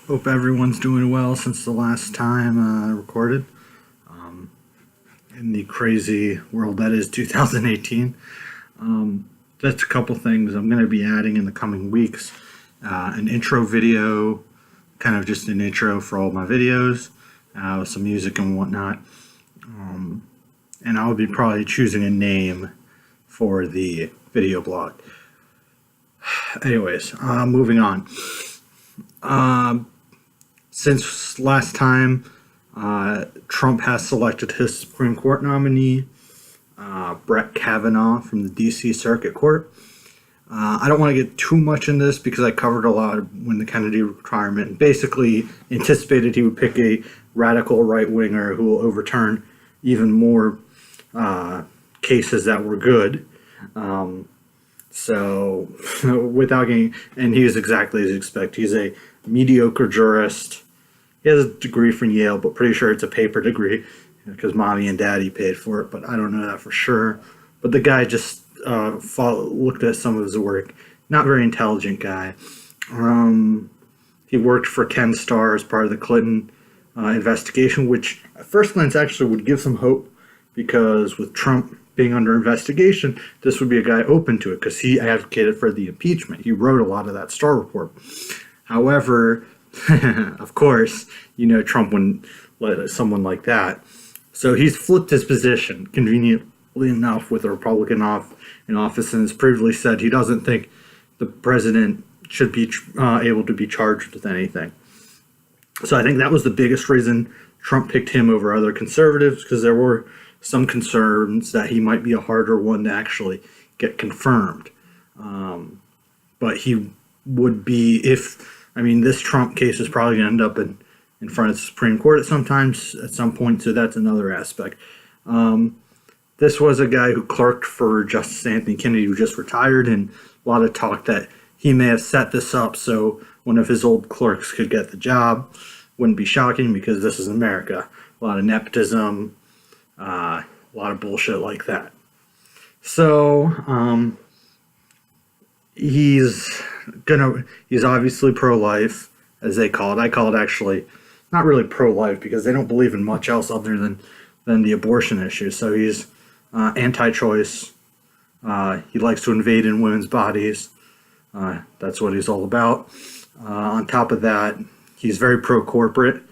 Hope everyone's doing well since the last time I recorded. In the crazy world that is 2018. Just a couple things I'm going to be adding in the coming weeks. An intro video, kind of just an intro for all my videos, with some music and whatnot. And I'll be probably choosing a name for the video blog. Anyways, moving on. Since last time, Trump has selected his Supreme Court nominee, Brett Kavanaugh from the D.C. Circuit Court. I don't want to get too much in this because I covered a lot when the Kennedy retirement and basically anticipated he would pick a radical right-winger who will overturn even more cases that were good. So without getting, and he is exactly as you expect. He's a mediocre jurist. He has a degree from Yale, but pretty sure it's a paper degree because mommy and daddy paid for it, but I don't know that for sure. But the guy just looked at some of his work. Not very intelligent guy. He worked for Ken Starr as part of the Clinton investigation, which at first glance actually would give some hope because with Trump being under investigation, this would be a guy open to it because he advocated for the impeachment. He wrote a lot of that Starr report. However, of course, Trump wouldn't let someone like that. So he's flipped his position, conveniently enough, with a Republican in office, and has previously said he doesn't think the president should be able to be charged with anything. So I think that was the biggest reason Trump picked him over other conservatives, because there were some concerns that he might be a harder one to actually get confirmed. But he would be, this Trump case is probably going to end up in front of the Supreme Court at some point, so that's another aspect. This was a guy who clerked for Justice Anthony Kennedy, who just retired, and a lot of talk that he may have set this up so one of his old clerks could get the job. Wouldn't be shocking because this is America. A lot of nepotism, a lot of bullshit like that. So, he's obviously pro-life, as they call it. I call it actually not really pro-life because they don't believe in much else other than the abortion issue. So he's anti-choice. He likes to invade in women's bodies. That's what he's all about. On top of that, he's very pro-corporate.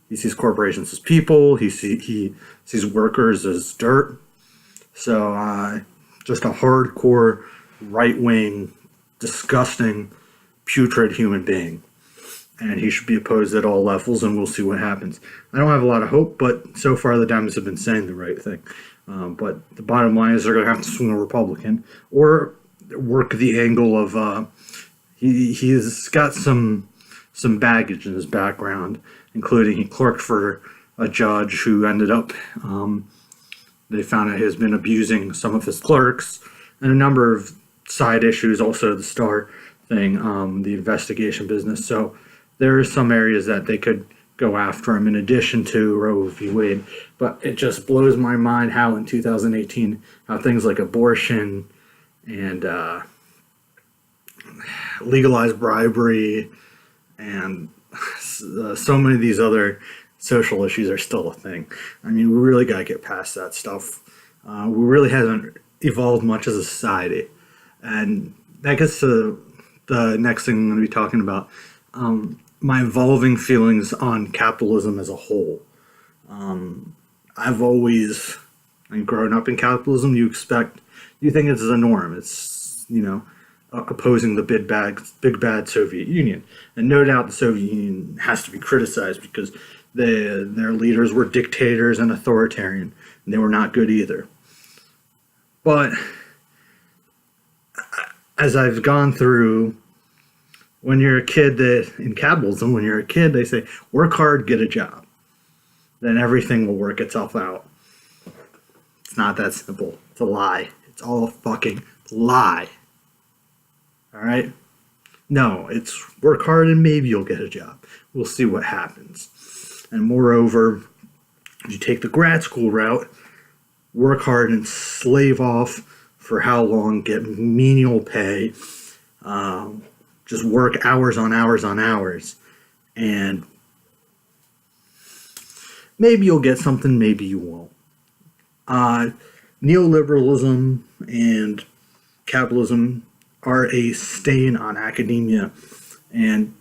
He sees corporations as people. He sees workers as dirt. So just a hardcore right-wing, disgusting, putrid human being. And he should be opposed at all levels, and we'll see what happens. I don't have a lot of hope, but so far the Dems have been saying the right thing. But the bottom line is they're going to have to swing a Republican or work the angle of he's got some baggage in his background, including he clerked for a judge who ended up, they found out he has been abusing some of his clerks, and a number of side issues, also the Starr thing, the investigation business. So there are some areas that they could go after him in addition to Roe v. Wade. But it just blows my mind how in 2018, how things like abortion and legalized bribery and so many of these other social issues are still a thing. I mean, we really got to get past that stuff. We really haven't evolved much as a society. And that gets to the next thing I'm going to be talking about. My evolving feelings on capitalism as a whole. I've always, grown up in capitalism, you think it's the norm. It's, opposing the big bad Soviet Union. And no doubt the Soviet Union has to be criticized because their leaders were dictators and authoritarian, and they were not good either. But as I've gone through, when you're a kid, in capitalism, when you're a kid, they say, work hard, get a job. Then everything will work itself out. It's not that simple. It's a lie. It's all a fucking lie. All right? No, it's work hard and maybe you'll get a job. We'll see what happens. And moreover, if you take the grad school route, work hard and slave off for how long, get menial pay, just work hours on hours on hours, And maybe you'll get something, maybe you won't. Neoliberalism and capitalism are a stain on academia and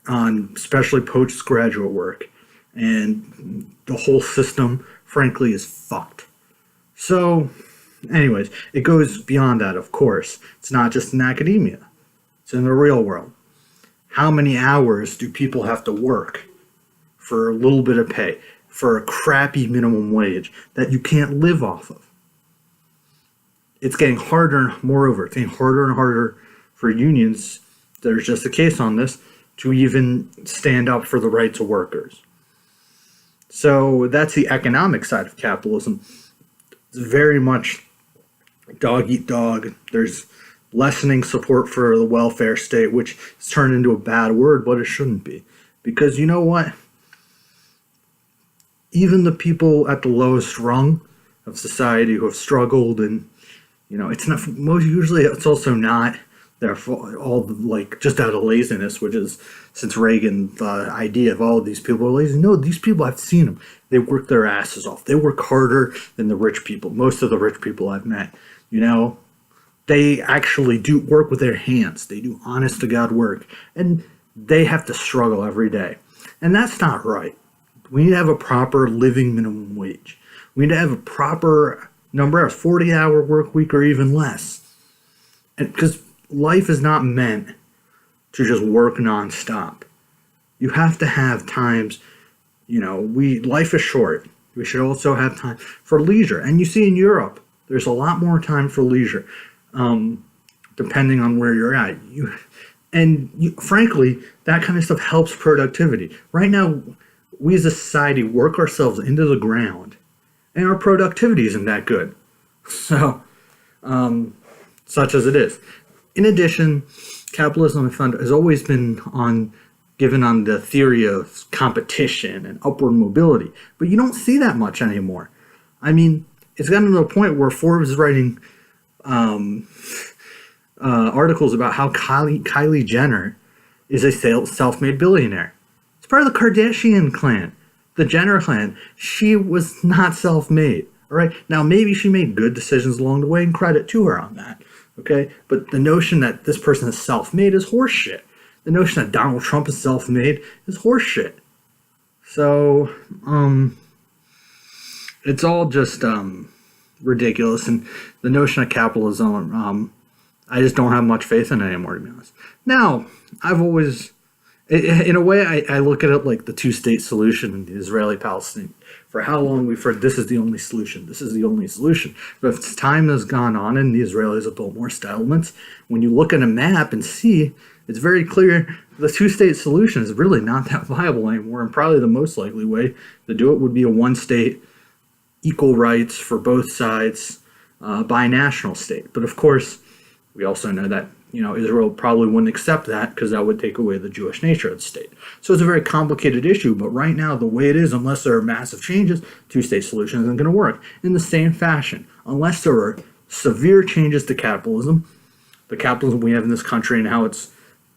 on especially postgraduate work. And the whole system, frankly, is fucked. So, anyways, it goes beyond that, of course. It's not just in academia. It's in the real world. How many hours do people have to work for a little bit of pay, for a crappy minimum wage that you can't live off of? It's getting harder, moreover, it's getting harder and harder for unions, there's just a case on this, to even stand up for the rights of workers. So that's the economic side of capitalism. It's very much dog eat dog. There's lessening support for the welfare state, which is turned into a bad word, but it shouldn't be. Because you know what? Even the people at the lowest rung of society who have struggled, and it's not most usually. It's also not their fault, all like just out of laziness, which is since Reagan the idea of all of these people are lazy. No, these people, I've seen them. They work their asses off. They work harder than the rich people. Most of the rich people I've met, they actually do work with their hands. They do honest to God work, and they have to struggle every day, and that's not right. We need to have a proper living minimum wage. We need to have a proper number of 40-hour work week or even less. And because life is not meant to just work nonstop. You have to have times, life is short. We should also have time for leisure. And you see in Europe, there's a lot more time for leisure, depending on where you're at. Frankly, that kind of stuff helps productivity. Right now, we as a society work ourselves into the ground, and our productivity isn't that good. So, such as it is. In addition, capitalism, I found, has always been given on the theory of competition and upward mobility, but you don't see that much anymore. I mean, it's gotten to the point where Forbes is writing articles about how Kylie Jenner is a self-made billionaire. It's part of the Kardashian clan, the Jenner clan. She was not self-made. All right. Now, maybe she made good decisions along the way, and credit to her on that. Okay. But the notion that this person is self-made is horseshit. The notion that Donald Trump is self-made is horseshit. So, it's all just ridiculous. And the notion of capitalism, I just don't have much faith in it anymore, to be honest. Now, I've always, in a way, I look at it like the two-state solution in the Israeli-Palestinian. For how long we've heard this is the only solution. This is the only solution. But if time has gone on and the Israelis have built more settlements, when you look at a map and see, it's very clear the two-state solution is really not that viable anymore. And probably the most likely way to do it would be a one-state, equal rights for both sides, binational state. But of course, we also know that Israel probably wouldn't accept that because that would take away the Jewish nature of the state. So it's a very complicated issue, but right now, the way it is, unless there are massive changes, two-state solution isn't going to work. In the same fashion, unless there are severe changes to capitalism, the capitalism we have in this country and how it's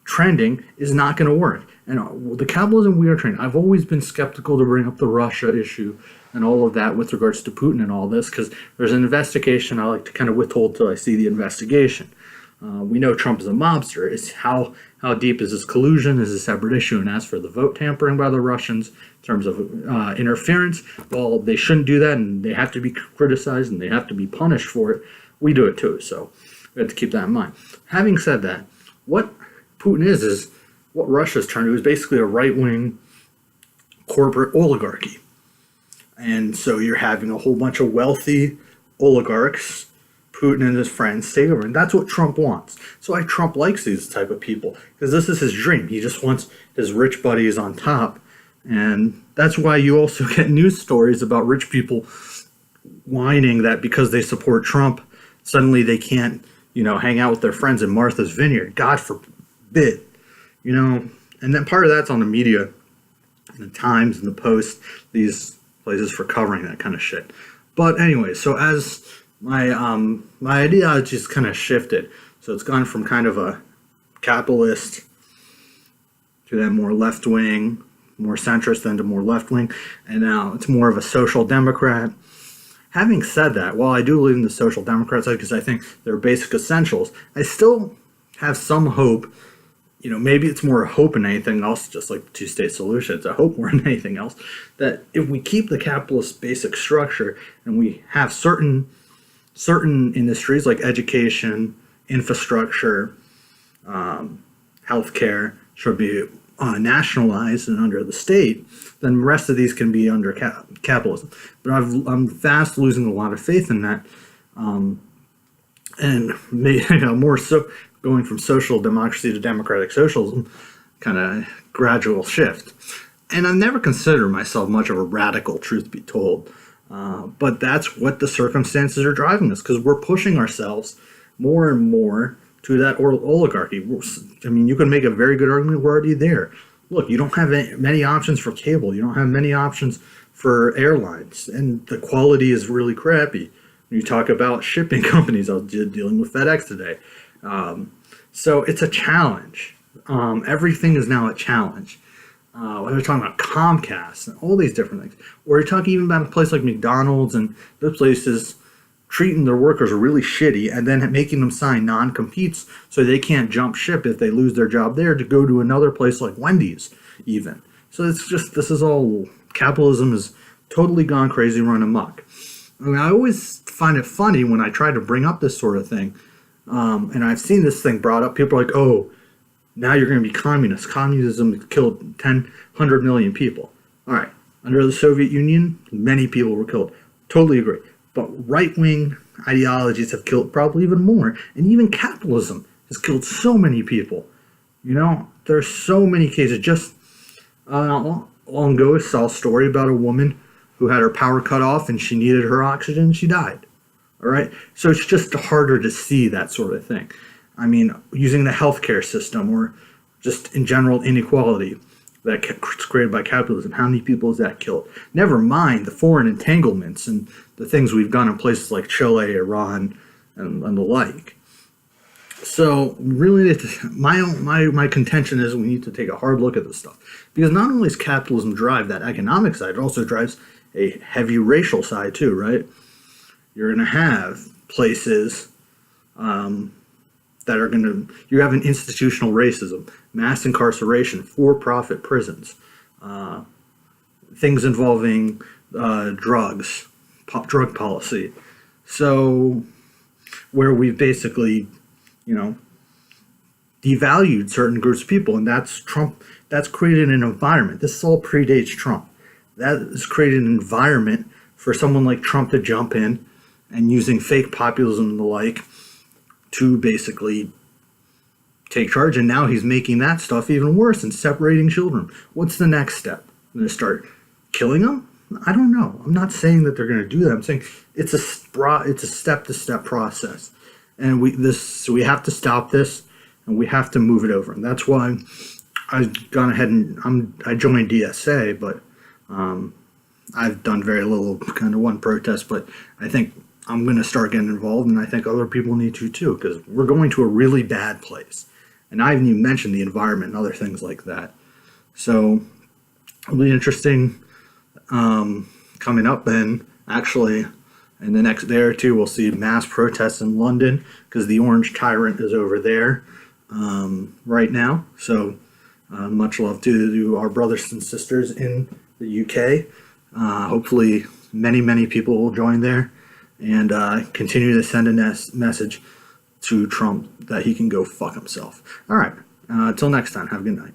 trending is not going to work. And the capitalism we are trending, I've always been skeptical to bring up the Russia issue and all of that with regards to Putin and all this, because there's an investigation I like to kind of withhold till I see the investigation. We know Trump is a mobster. It's how deep is his collusion is a separate issue. And as for the vote tampering by the Russians in terms of interference, well, they shouldn't do that, and they have to be criticized and they have to be punished for it. We do it too, so we have to keep that in mind. Having said that, what Putin is what Russia's trying to do is basically a right-wing corporate oligarchy. And so you're having a whole bunch of wealthy oligarchs, Putin and his friends, take over. And that's what Trump wants. So why Trump likes these type of people, because this is his dream. He just wants his rich buddies on top. And that's why you also get news stories about rich people whining that because they support Trump, suddenly they can't, hang out with their friends in Martha's Vineyard. God forbid. And then part of that's on the media, the Times and the Post, these places for covering that kind of shit. But anyway, so as my ideology just kind of shifted. So it's gone from kind of a capitalist to then more left-wing, more centrist, then to more left-wing, and now it's more of a social democrat. Having said that, while I do believe in the social democrat side because I think they're basic essentials, I still have some hope. Maybe it's more hope than anything else, just like the two-state solution. It's a hope more than anything else, that if we keep the capitalist basic structure and we have certain industries like education, infrastructure, healthcare should be nationalized and under the state, then the rest of these can be under capitalism. But I'm fast losing a lot of faith in that, and more so going from social democracy to democratic socialism, kind of gradual shift. And I've never considered myself much of a radical, truth be told, but that's what the circumstances are driving us, because we're pushing ourselves more and more to that oligarchy. I mean, you can make a very good argument, we're already there. Look, you don't have many options for cable. You don't have many options for airlines, and the quality is really crappy. When you talk about shipping companies, I was dealing with FedEx today. So it's a challenge. Everything is now a challenge. We're talking about Comcast and all these different things. Or you're talking even about a place like McDonald's and those places treating their workers really shitty and then making them sign non-competes so they can't jump ship if they lose their job there to go to another place like Wendy's even. So it's just, this is all, capitalism is totally gone crazy, run amok. I mean, I always find it funny when I try to bring up this sort of thing. And I've seen this thing brought up. People are like, oh, now you're going to be communist. Communism killed 100 million people. All right. Under the Soviet Union, many people were killed. Totally agree. But right-wing ideologies have killed probably even more. And even capitalism has killed so many people. There's so many cases. Just long ago, I saw a story about a woman who had her power cut off and she needed her oxygen and she died. All right. So it's just harder to see that sort of thing. I mean, using the healthcare system or just in general inequality that's created by capitalism. How many people has that killed? Never mind the foreign entanglements and the things we've done in places like Chile, Iran, and the like. So really, my contention is we need to take a hard look at this stuff. Because not only does capitalism drive that economic side, it also drives a heavy racial side too, right? You're going to have places that are going to, you have an institutional racism, mass incarceration, for-profit prisons, things involving drugs, drug policy. So where we've basically, devalued certain groups of people, and that's Trump. That's created an environment. This all predates Trump. That has created an environment for someone like Trump to jump in and using fake populism and the like to basically take charge. And now he's making that stuff even worse and separating children. What's the next step? I'm going to start killing them? I don't know. I'm not saying that they're going to do that. I'm saying it's a step-to-step process. And we have to stop this, and we have to move it over. And that's why I've gone ahead and I joined DSA, but I've done very little, kind of one protest, but I think I'm going to start getting involved, and I think other people need to too, because we're going to a really bad place. And I haven't even mentioned the environment and other things like that. So it'll be interesting coming up, and actually in the next day or two we'll see mass protests in London because the orange tyrant is over there right now. So much love to our brothers and sisters in the UK. Hopefully many people will join there and continue to send a message to Trump that he can go fuck himself. All right. Until next time, have a good night.